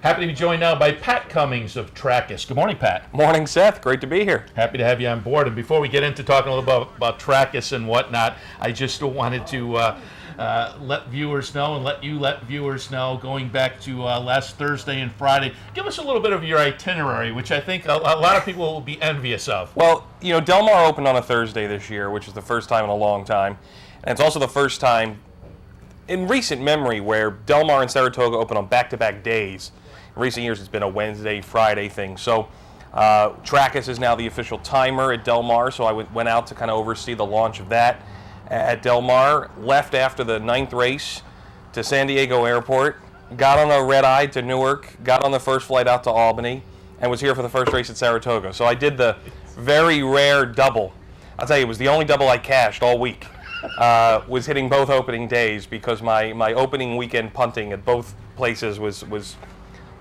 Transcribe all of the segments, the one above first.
Happy to be joined now by Pat Cummings of Trackus. Good morning, Pat. Morning, Seth. Great to be here. Happy to have you on board. And before we get into talking a little bit about Trackus and whatnot, I just wanted to let viewers know and let viewers know, going back to last Thursday and Friday, give us a little bit of your itinerary, which I think a lot of people will be envious of. Well, you know, Del Mar opened on a Thursday this year, which is the first time in a long time. And it's also the first time in recent memory where Del Mar and Saratoga open on back-to-back days. In recent years, it's been a Wednesday, Friday thing. So Trackus is now the official timer at Del Mar, so I went out to kind of oversee the launch of that at Del Mar. Left after the 9th race to San Diego Airport, got on a red-eye to Newark, got on the first flight out to Albany, and was here for the first race at Saratoga. So I did the very rare double. I'll tell you, it was the only double I cashed all week. Was hitting both opening days because my opening weekend punting at both places was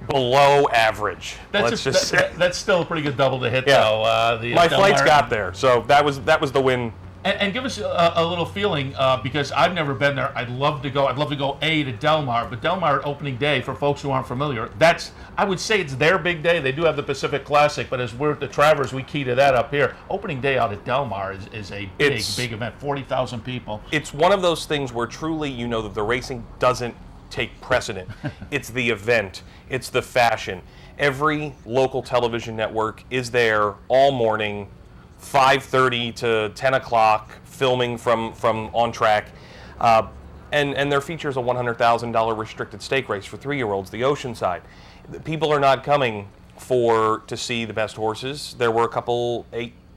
below average. That's still a pretty good double to hit, yeah. though. My flights got there, so that was the win. And give us a little feeling, because I've never been there. I'd love to go to Del Mar, but Del Mar opening day, for folks who aren't familiar, I would say it's their big day. They do have the Pacific Classic, but as we're at the Travers, we key to that up here. Opening day out at Del Mar is a big event, 40,000 people. It's one of those things where truly you know that the racing doesn't take precedent. It's the event. It's the fashion. Every local television network is there all morning, 5:30 to 10 o'clock, filming from on track. And their features a $100,000 restricted stake race for 3-year-olds, the Oceanside. People are not coming to see the best horses. There were a couple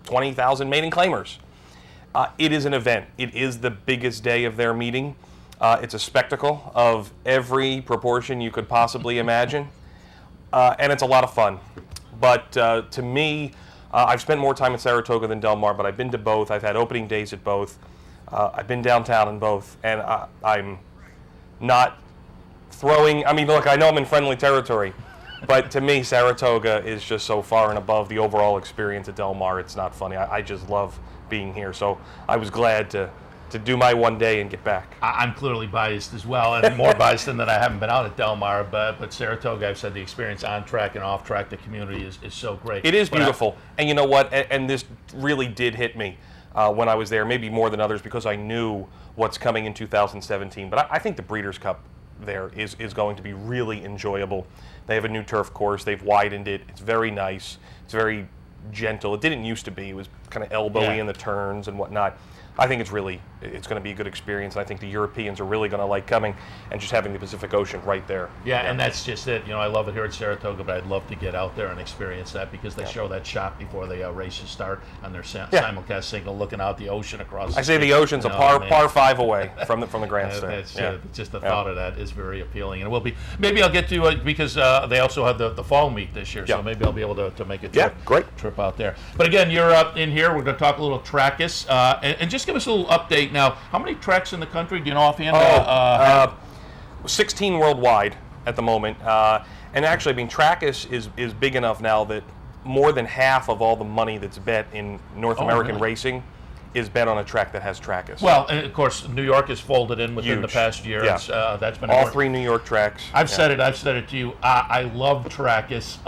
20,000 maiden claimers. It is an event. It is the biggest day of their meeting. It's a spectacle of every proportion you could possibly imagine, and it's a lot of fun. But to me, I've spent more time at Saratoga than Del Mar, but I've been to both. I've had opening days at both. I've been downtown in both, and I'm not throwing. I mean, look, I know I'm in friendly territory, but to me, Saratoga is just so far and above the overall experience at Del Mar. It's not funny. I just love being here, so I was glad to do my one day and get back. I'm clearly biased as well, and more biased than that I haven't been out at Del Mar, but Saratoga, I've said the experience on track and off track, the community is so great. It is beautiful, and you know what, and this really did hit me when I was there, maybe more than others because I knew what's coming in 2017, but I think the Breeders' Cup there is going to be really enjoyable. They have a new turf course, they've widened it, it's very nice, it's very gentle. It didn't used to be, it was kind of elbowy in the turns and whatnot. I think it's going to be a good experience. I think the Europeans are really going to like coming and just having the Pacific Ocean right there. Yeah, and that's just it. You know, I love it here at Saratoga, but I'd love to get out there and experience that because they show that shot before the races start on their simulcast signal, looking out the ocean across. I say the ocean's a par 5 away from the grandstand. Just the thought of that is very appealing, and it will be. Maybe I'll get to because they also have the fall meet this year, so maybe I'll be able to make a trip out there. But again, you're up in here. We're going to talk a little Trackus and just give us a little update now. How many tracks in the country do you know offhand? 16 worldwide at the moment. And actually, I mean, Trackus is big enough now that more than half of all the money that's bet in North American racing is bet on a track that has Trackus. Well, and of course, New York has folded in within the past year. Yeah. That's been all 3 New York tracks. I've said it to you. I love Trackus.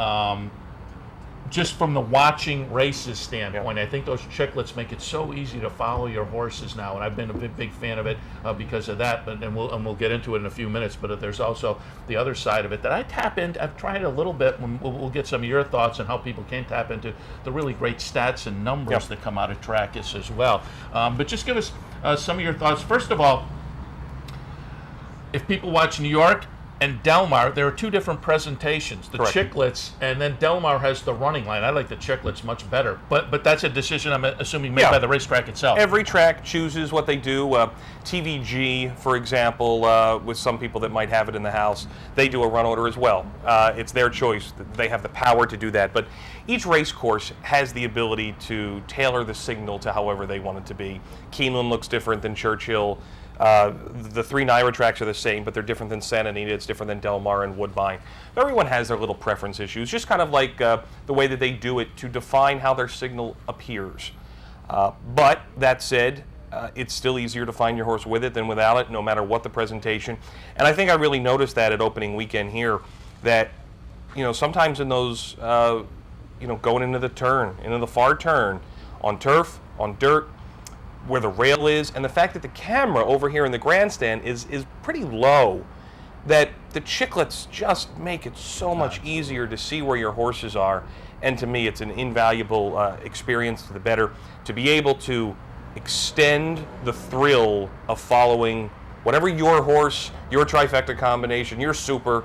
Just from the watching races standpoint, I think those chiclets make it so easy to follow your horses now, and I've been a big fan of it because of that. And we'll get into it in a few minutes. But there's also the other side of it that I tap into. I've tried a little bit. We'll get some of your thoughts on how people can tap into the really great stats and numbers that come out of Trackus as well. But just give us some of your thoughts. First of all, if people watch New York and Del Mar, there are 2 different presentations. The chiclets, and then Del Mar has the running line. I like the chiclets much better. But that's a decision, I'm assuming, made by the racetrack itself. Every track chooses what they do. TVG, for example, with some people that might have it in the house, they do a run order as well. It's their choice. They have the power to do that. But each race course has the ability to tailor the signal to however they want it to be. Keeneland looks different than Churchill. The 3 NYRA tracks are the same, but they're different than Santa Anita. It's different than Del Mar and Woodbine. Everyone has their little preference issues, just kind of like the way that they do it to define how their signal appears. But that said, it's still easier to find your horse with it than without it, no matter what the presentation. And I think I really noticed that at opening weekend here, that sometimes in those, going into the turn, into the far turn, on turf, on dirt, where the rail is, and the fact that the camera over here in the grandstand is pretty low, that the chiclets just make it so much easier to see where your horses are. And to me, it's an invaluable experience to the better to be able to extend the thrill of following whatever your horse, your trifecta combination, your super,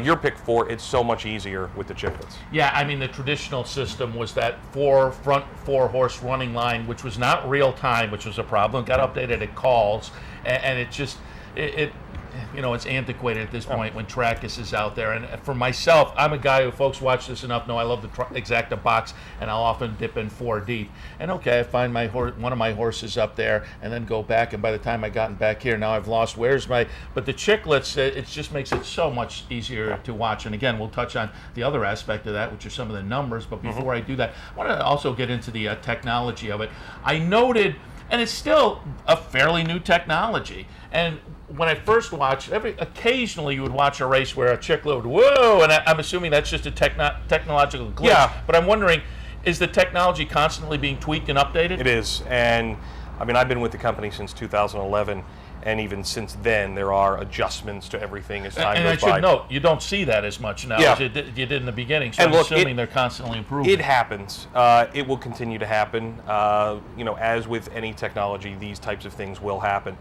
your pick four. It's so much easier with the chiclets. Yeah, I mean, the traditional system was that front four horse running line, which was not real time, which was a problem. Got updated at calls, and it just it's antiquated at this point when Trackus is out there. And for myself, I'm a guy who, folks watch this enough know I love the exacta box, and I'll often dip in 4 deep. And okay, I find one of my horses up there, and then go back. And by the time I gotten back here, now I've lost. But the chiclets, it just makes it so much easier to watch. And again, we'll touch on the other aspect of that, which are some of the numbers. But before I do that, I want to also get into the technology of it. I noted, and it's still a fairly new technology. And when I first watched, occasionally you would watch a race where a chicklet would, whoa, and I'm assuming that's just a technological glitch. Yeah. But I'm wondering, is the technology constantly being tweaked and updated? It is, and I mean, I've been with the company since 2011, and even since then, there are adjustments to everything as time and goes by. I should note, you don't see that as much now as you did in the beginning, so I'm assuming they're constantly improving. It happens. It will continue to happen. As with any technology, these types of things will happen.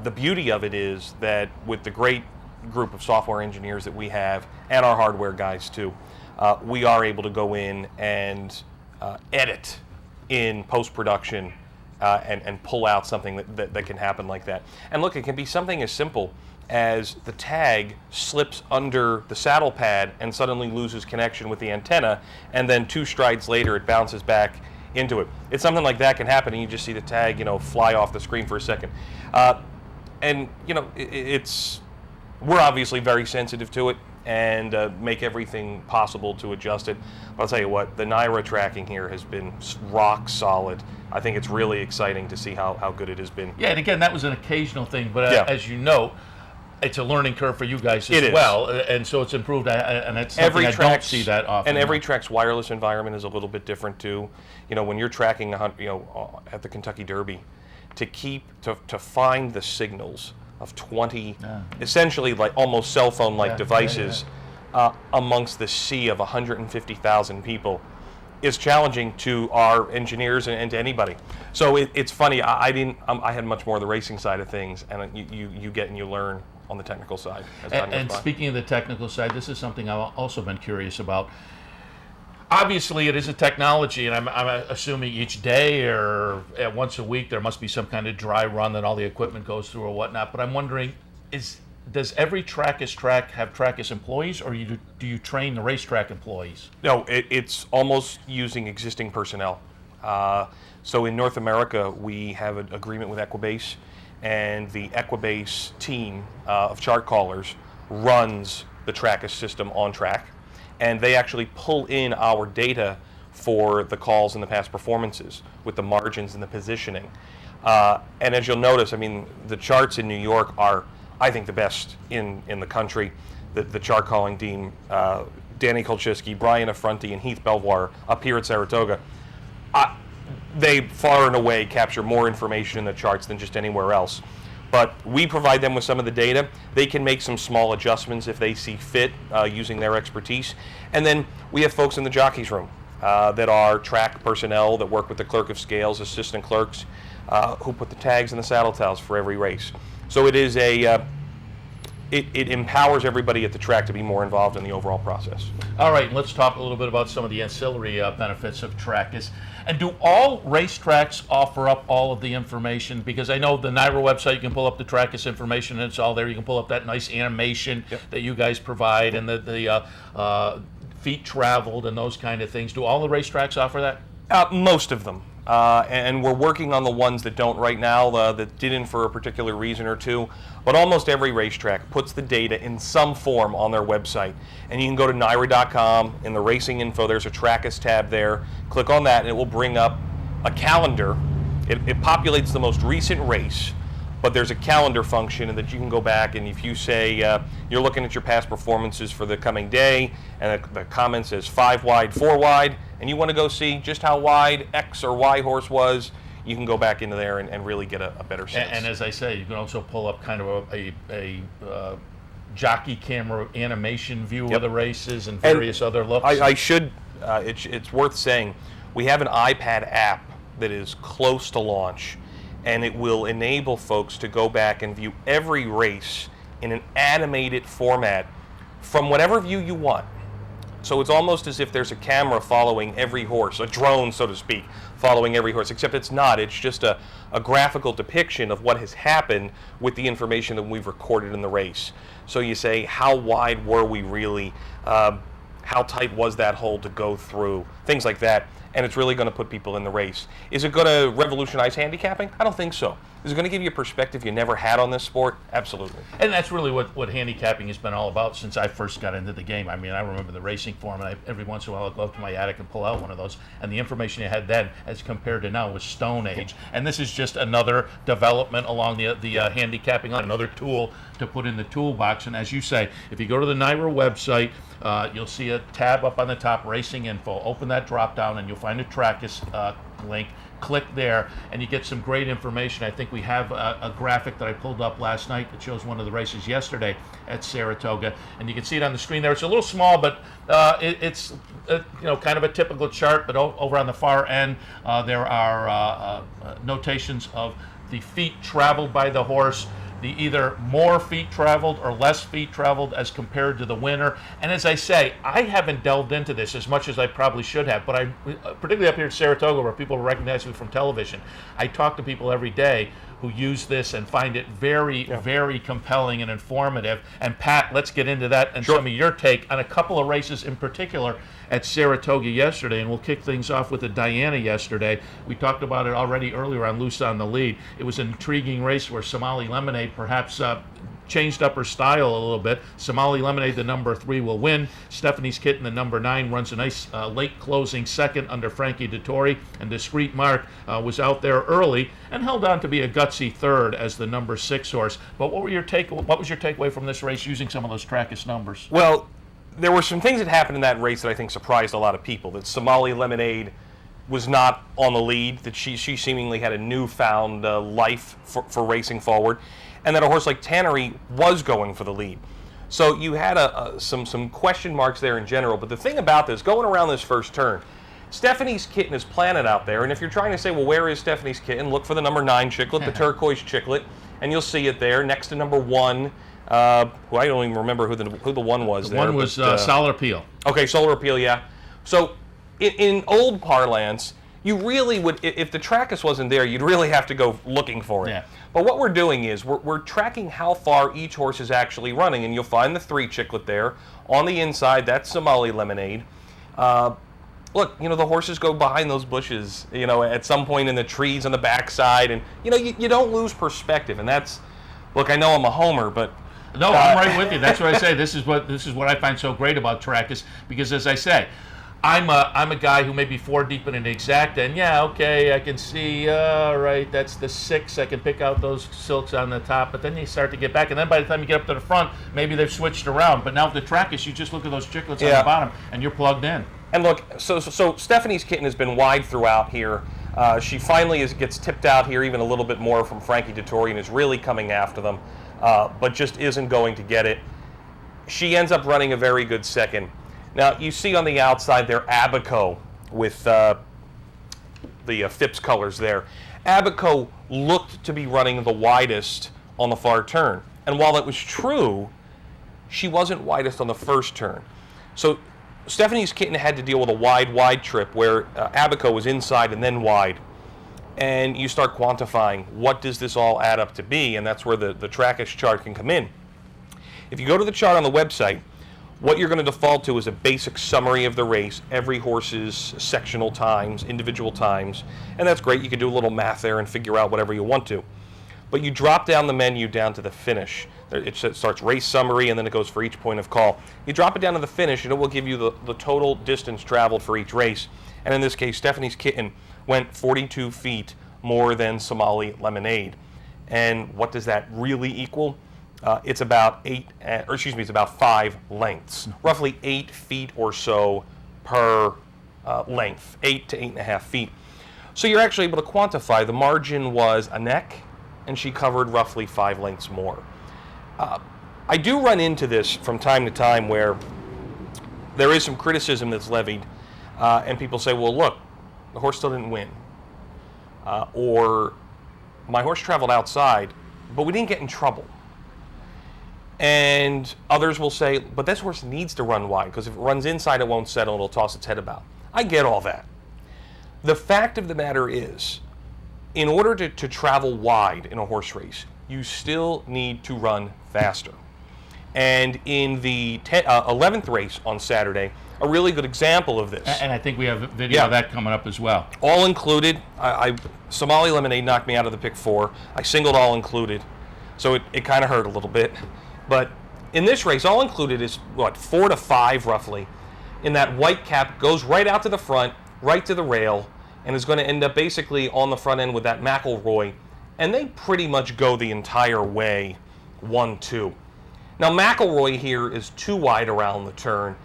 The beauty of it is that with the great group of software engineers that we have, and our hardware guys too, we are able to go in and edit in post-production and pull out something that can happen like that. And look, it can be something as simple as the tag slips under the saddle pad and suddenly loses connection with the antenna, and then 2 strides later it bounces back into it. It's something like that can happen, and you just see the tag, fly off the screen for a second. We're obviously very sensitive to it and make everything possible to adjust it. But I'll tell you what, the Naira tracking here has been rock solid. I think it's really exciting to see how good it has been. Yeah, and again, that was an occasional thing, but as you know, it's a learning curve for you guys as It well, and so it's improved, and it's something I don't see that often. And every track's wireless environment is a little bit different too. When you're tracking, at the Kentucky Derby, to find the signals of 20, essentially like almost cell phone-like devices amongst the sea of 150,000 people is challenging to our engineers and to anybody. So it's funny. I had much more of the racing side of things, and you get and you learn on the technical side. And speaking of the technical side, this is something I've also been curious about. Obviously, it is a technology, and I'm assuming each day or once a week there must be some kind of dry run that all the equipment goes through or whatnot. But I'm wondering, does every Trackus track have Trackus employees, or do you train the racetrack employees? No, it's almost using existing personnel. So in North America, we have an agreement with Equibase, and the Equibase team of chart callers runs the Trackus system on track. And they actually pull in our data for the calls and the past performances with the margins and the positioning. And as you'll notice, I mean, the charts in New York are, I think, the best in the country. The chart calling team, Danny Kolchiski, Brian Affronti, and Heath Belvoir up here at Saratoga, they far and away capture more information in the charts than just anywhere else. But we provide them with some of the data. They can make some small adjustments if they see fit using their expertise. And then we have folks in the jockeys room that are track personnel that work with the clerk of scales, assistant clerks, who put the tags in the saddle towels for every race. So it is it empowers everybody at the track to be more involved in the overall process. All right, let's talk a little bit about some of the ancillary benefits of Trackus. And do all racetracks offer up all of the information? Because I know the Naira website, you can pull up the Trackus information, and it's all there. You can pull up that nice animation that you guys provide, and the feet traveled and those kind of things. Do all the racetracks offer that? Most of them. And we're working on the ones that don't right now, that didn't for a particular reason or two. But almost every racetrack puts the data in some form on their website. And you can go to Naira.com. In the racing info, there's a Trackus tab there. Click on that, and it will bring up a calendar. It populates the most recent race but there's a calendar function and that you can go back, and if you say you're looking at your past performances for the coming day, and the comment says 5 wide, 4 wide, and you want to go see just how wide X or Y horse was, you can go back into there and really get a better sense. And as I say, you can also pull up kind of a jockey camera animation view of the races and various other looks. It's worth saying, we have an iPad app that is close to launch, and it will enable folks to go back and view every race in an animated format from whatever view you want. So it's almost as if there's a camera following every horse, a drone, so to speak, following every horse, except it's not. It's just a graphical depiction of what has happened with the information that we've recorded in the race. So you say, how wide were we really? How tight was that hole to go through? Things like that. And it's really going to put people in the race. Is it going to revolutionize handicapping? I don't think so. Is it going to give you a perspective you never had on this sport? Absolutely. And that's really what handicapping has been all about since I first got into the game. I mean, I remember the racing form, and every once in a while I'd go up to my attic and pull out one of those. And the information you had then, as compared to now, was Stone Age. And this is just another development along the handicapping line, another tool to put in the toolbox. And as you say, if you go to the NYRA website, you'll see a tab up on the top, Racing Info. Open that drop down, and you'll find a Trackus link. Click there, and you get some great information. I think we have a graphic that I pulled up last night that shows one of the races yesterday at Saratoga, and you can see it on the screen there. It's a little small, but it's kind of a typical chart. But over on the far end, there are notations of the feet traveled by the horse, the either more feet traveled or less feet traveled as compared to the winner. And as I say, I haven't delved into this as much as I probably should have, but particularly up here at Saratoga, where people recognize me from television, I talk to people every day who use this and find it very, very compelling and informative. And Pat, let's get into that and some of your take on a couple of races in particular at Saratoga yesterday, and we'll kick things off with the Diana yesterday. We talked about it already earlier on Loose on the Lead. It was an intriguing race where Somali Lemonade perhaps changed up her style a little bit. Somali Lemonade, the number 3, will win. Stephanie's Kitten, the number 9, runs a nice late closing second under Frankie Dettori, and Discreet Mark was out there early and held on to be a gutsy third as the number 6 horse. But what was your takeaway from this race using some of those Trackus numbers? Well, there were some things that happened in that race that I think surprised a lot of people. That Somali Lemonade was not on the lead, that she seemingly had a newfound life for racing forward, and that a horse like Tannery was going for the lead. So you had some question marks there in general, but the thing about this, going around this first turn, Stephanie's Kitten is planted out there, and if you're trying to say, well, where is Stephanie's Kitten, look for the number 9 chiclet, the turquoise chiclet, and you'll see it there next to number 1, who I don't even remember who the 1 was there. The 1 was Solar Appeal. Okay, Solar Appeal, yeah. So in old parlance, you really would, if the Trackus wasn't there, you'd really have to go looking for it. Yeah. But what we're doing is we're tracking how far each horse is actually running, and you'll find the 3 chiclet there. On the inside, that's Somali Lemonade. Look, the horses go behind those bushes, at some point in the trees on the backside, and, you don't lose perspective, and that's, look, I know I'm a homer, but... No, I'm right with you. That's what I say. This is what I find so great about Trackus, because as I say, I'm a guy who may be 4 deep in an exact, and I can see, right, that's the 6. I can pick out those silks on the top, but then you start to get back, and then by the time you get up to the front, maybe they've switched around. But now with the Trackus, you just look at those chiclets on the bottom, and you're plugged in. And look, so Stephanie's Kitten has been wide throughout here. She finally gets tipped out here even a little bit more from Frankie Dettori and is really coming after them, but just isn't going to get it. She ends up running a very good second. Now, you see on the outside there Abaco with the Phipps colors there. Abaco looked to be running the widest on the far turn. And while that was true, she wasn't widest on the first turn. So Stephanie's Kitten had to deal with a wide trip where Abaco was inside and then wide. And you start quantifying what does this all add up to be, and that's where the Trackus chart can come in. If you go to the chart on the website, what you're going to default to is a basic summary of the race, every horse's sectional times, individual times, and that's great. You can do a little math there and figure out whatever you want to. But you drop down the menu down to the finish. It starts race summary, and then it goes for each point of call. You drop it down to the finish, and it will give you the total distance traveled for each race. And in this case, Stephanie's Kitten went 42 feet more than Somali Lemonade. And what does that really equal? It's about it's about 5 lengths, roughly 8 feet or so per length, 8 to 8.5 feet. So you're actually able to quantify the margin was a neck, and she covered roughly 5 lengths more. I do run into this from time to time where there is some criticism that's levied, and people say, well, look, the horse still didn't win. Or my horse traveled outside, but we didn't get in trouble. And others will say, but this horse needs to run wide, because if it runs inside, it won't settle, it'll toss its head about. I get all that. The fact of the matter is, in order to travel wide in a horse race, you still need to run faster. And in the 11th race on Saturday, a really good example of this. And I think we have a video of that coming up as well. All included. Somali Lemonade knocked me out of the pick 4. I singled all included, so it kind of hurt a little bit. But in this race, all included is, 4 to 5 roughly. In that white cap, goes right out to the front, right to the rail, and is going to end up basically on the front end with that McElroy. And they pretty much go the entire way, 1-2. Now, McElroy here is too wide around the turn,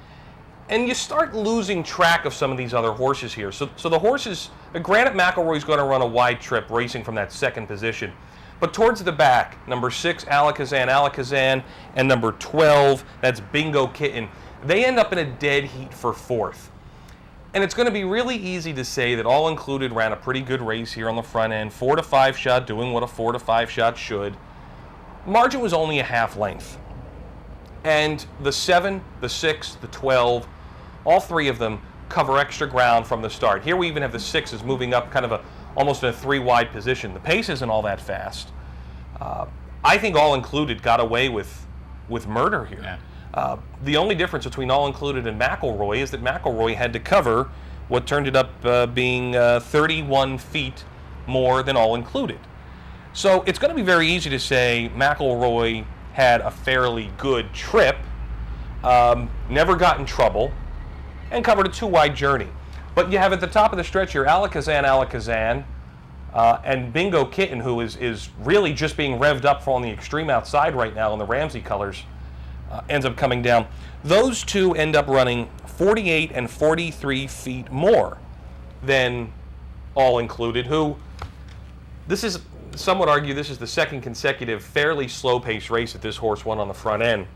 and you start losing track of some of these other horses here. So the horses, granted McElroy's going to run a wide trip racing from that second position, but towards the back, number 6, Alakazam, and number 12, that's Bingo Kitten, they end up in a dead heat for 4th. And it's going to be really easy to say that All Included ran a pretty good race here on the front end, 4 to 5 shot, doing what a 4 to 5 shot should. Margin was only a half length. And the 7, the 6, the 12, all 3 of them cover extra ground from the start. Here we even have the 6s moving up kind of almost in a 3-wide position. The pace isn't all that fast. I think All Included got away with murder here. Yeah. The only difference between All Included and McElroy is that McElroy had to cover what turned it up being 31 feet more than All Included. So it's going to be very easy to say McElroy had a fairly good trip, never got in trouble, and covered a 2-wide journey. But you have at the top of the stretch here Alakazam, and Bingo Kitten, who is really just being revved up on the extreme outside right now in the Ramsey colors, ends up coming down. Those 2 end up running 48 and 43 feet more than All Included, who some would argue this is the second consecutive fairly slow-paced race that this horse won on the front end.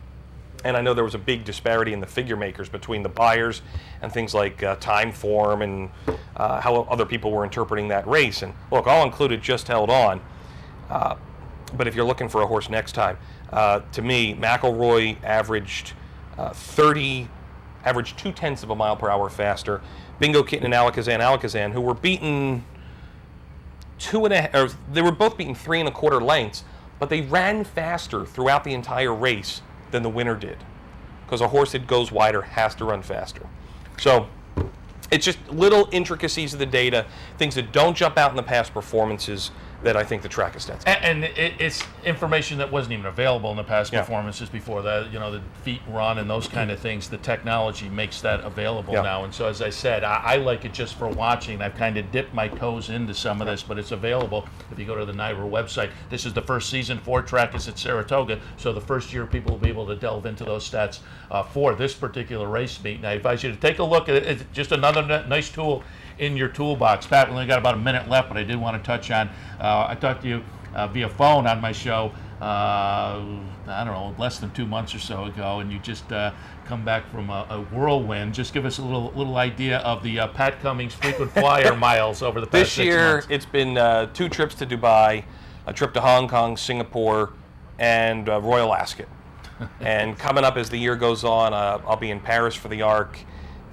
And I know there was a big disparity in the figure makers between the buyers and things like time form and how other people were interpreting that race. And look, All Included just held on. But if you're looking for a horse next time, to me, McElroy averaged 0.2 of a mile per hour faster. Bingo Kitten and Alakazam, who were beaten they were both beaten 3 1/4 lengths, but they ran faster throughout the entire race than the winner did, because a horse that goes wider has to run faster. So it's just little intricacies of the data, things that don't jump out in the past performances that I think the track is stats. And it's information that wasn't even available in the past performances before that. The feet run and those kind of things. The technology makes that available now. And so, as I said, I like it just for watching. I've kind of dipped my toes into some of this, but it's available if you go to the NYRA website. This is the first season for Trackus at Saratoga, so the first year people will be able to delve into those stats for this particular race meet. And I advise you to take a look at it. It's just another nice tool in your toolbox. Pat, we only got about a minute left, but I did want to touch on, I talked to you via phone on my show, I don't know, less than 2 months or so ago, and you just come back from a whirlwind. Just give us a little idea of the Pat Cummings frequent flyer miles over the past 6 months. This year, it's been 2 trips to Dubai, a trip to Hong Kong, Singapore, and Royal Ascot. And coming up as the year goes on, I'll be in Paris for the ARC.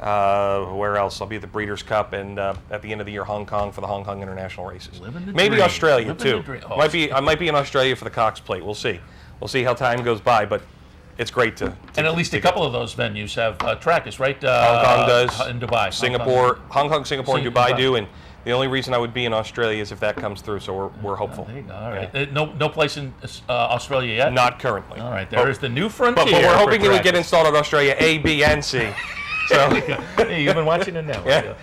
Where else? I'll be at the Breeders' Cup, and at the end of the year, Hong Kong for the Hong Kong International Races. Maybe dream. Australia too. Oh, I might be in Australia for the Cox Plate. We'll see. We'll see how time goes by, but it's great to and at least a couple of those venues have Trackus, right? Hong Kong does. In Dubai. Hong Kong, Singapore, and Dubai do, and the only reason I would be in Australia is if that comes through, so we're hopeful. There you go. All right. No place in Australia yet? Not currently. All right. There's the new frontier. But we're hoping it would get installed in Australia A, B, and C. So hey, you've been watching it now. Yeah.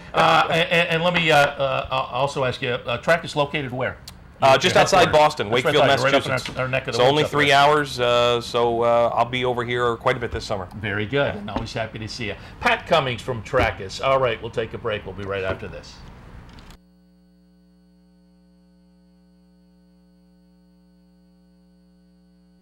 And let me also ask you, track is located where? Just your outside headquarters. Boston, That's Wakefield, right up in Massachusetts. our neck of the So woods only up 3 there. hours. So I'll be over here quite a bit this summer. Very good, and always happy to see you. Pat Cummings from Trackus. All right, we'll take a break. We'll be right after this.